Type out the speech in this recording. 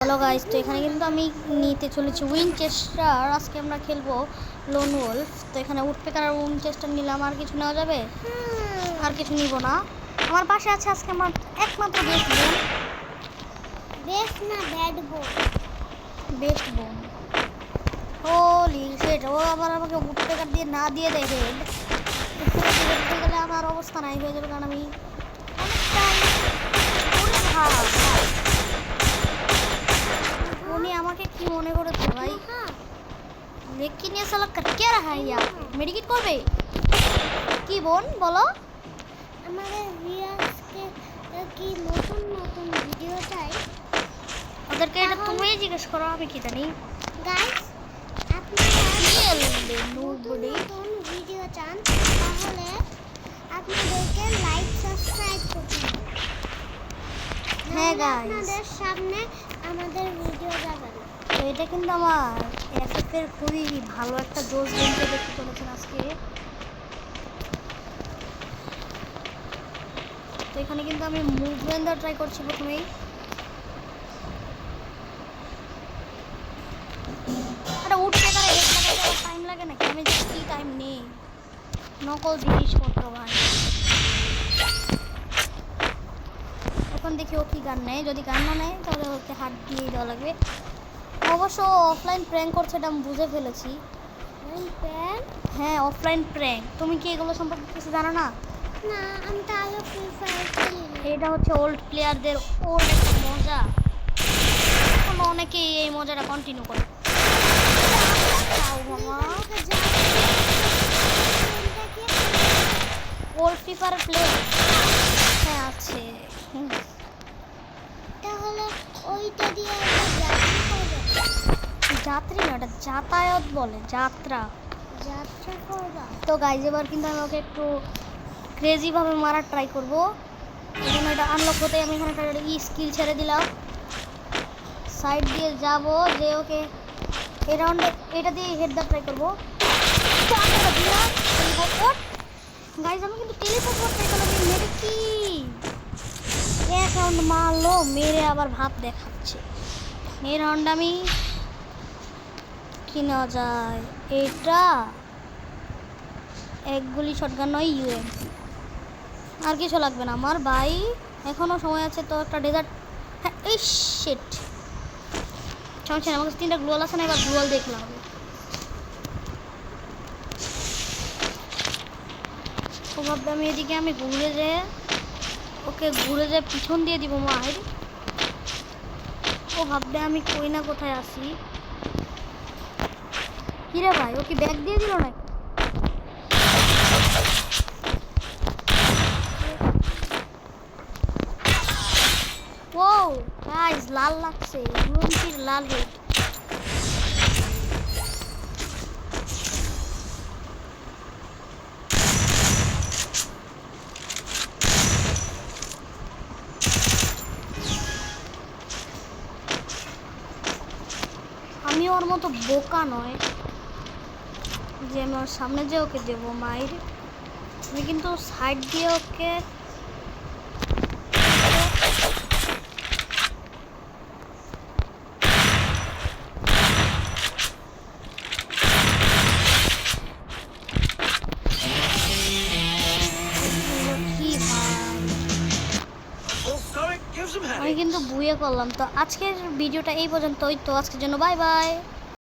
Hello guys, তো এখানে কিন্তু আমি নিতে চলেছি উইনচেস্টার। আজকে আমরা খেলবো লোন ওলফ। তো এখানে উডপেকার আর উইনচেস্টার নিলাম, আর কিছু নেওয়া যাবে? আর কিছু নিব না। আমার পাশে আছে আজকে আমার একমাত্র বেস্ট বোন। বেস্ট না, ব্যাড বোন। বেস্ট বোন। হোলি শিট, ও আবার আমাকে উডপেকার দিয়ে না দিয়ে দেয় হেড। উডপেকার দিয়ে গেলে আমার অবস্থা নাই হয়ে যাবে, কারণ আমি उन्हें আমাকে কি মনে করেছে ভাই? लेकिन ये साला कर क्या रहा है यहाँ पे? मेडिकेट করবে কি বোন বলো? আমাদের ভিউয়ার্সকে কি নতুন নতুন ভিডিও চাই, ওদেরকে এটা তুমিই জিজ্ঞেস করো, আমি কি জানি। গাইস আপনারা নতুন নতুন ভিডিও চান তাহলে আপনাদেরকে লাইক সাবস্ক্রাইব করতে হবে। হ্যাঁ গাইস, আপনাদের সামনে আমাদের ভিডিও যাবে না। তো এটা কিন্তু আমার এফএফের খুবই ভালো একটা জোশ গেমকে দেখতে চলেছেন আজকে। তো এখানে কিন্তু আমি মুভমেন্ট ট্রাই করছি প্রথমেই। আরে উঠতে পারে, টাইম লাগে নাকি? আমি কি টাইম নেই, নকল জিনিসপত্র ভাই। এখন দেখি ও কি গান নেয়। যদি গান না নেয় তাহলে ওকে হাত দিয়ে দেওয়া লাগবে। অবশ্য অফলাইন প্র্যাঙ্ক করছে, এটা আমি বুঝে ফেলেছি। হ্যাঁ, অফলাইন প্র্যাঙ্ক। তুমি কি এগুলো সম্পর্কে কিছু জানো না? না, আমি তো আগে ফ্রি ফায়ার খেলি। এটা হচ্ছে ওল্ড প্লেয়ারদের ওল্ড একটা মজা। এখন অনেকেই এই মজাটা কন্টিনিউ করে। ওল্ড ফ্রি ফায়ার প্লেয়ার হ্যাঁ আছে। তাহলে ওইটা দিয়ে যাত্রী না, ওটা যাতায়াত বলে, যাত্রা করবা। তো গাইজ এবার কিন্তু আমি ওকে একটু ক্রেজিভাবে মারার ট্রাই করবো। এই জন্য এটা আনলক হতে আমি এখানে একটা স্কিল ছেড়ে দিলাম। সাইড দিয়ে যাব, যে ওকে এই রাউন্ডে এটা দিয়ে হেড দেওয়ার ট্রাই করবো। গাইজ আমি কিন্তু টেলিপোর্ট করতে গেলাম, মেরে কি এক রাউন্ড মারলো, মেরে আবার ভাব দেখাচ্ছে। এই রাউন্ড আমি কি নেওয়া যায়? এটা এক গুলি শটগান নয়, ইউএমপি। আর কিছু লাগবে না আমার ভাই, এখনও সময় আছে। তো একটা ডেজার্ট, হ্যাঁ এই শিট সমস্যা নেই, আমার কাছে 3টা গ্লোয়াল আছে না, এবার গ্লোয়াল দেখলাম হবে। ও ভাববে আমি এদিকে আমি ঘুরে যেয়ে ওকে ঘুরে যেয়ে পিছন দিয়ে দিব মায়ের। ও ভাববে আমি কই না কোথায় আসি। কিরে ভাই, ও কি ব্যাগ দিয়ে দিল নাকি? ও গাইস, লাল লাগছে, ইউএমপির লাল হেড। আমি ওর মতো বোকা নয় যে আমি ওর সামনে যে ওকে দেবো মায়ের। আমি কিন্তু সাইড দিয়ে ওকে আমি কিন্তু বুয়ে করলাম। তো আজকের ভিডিওটা এই পর্যন্তই। তো আজকের জন্য বাই বাই।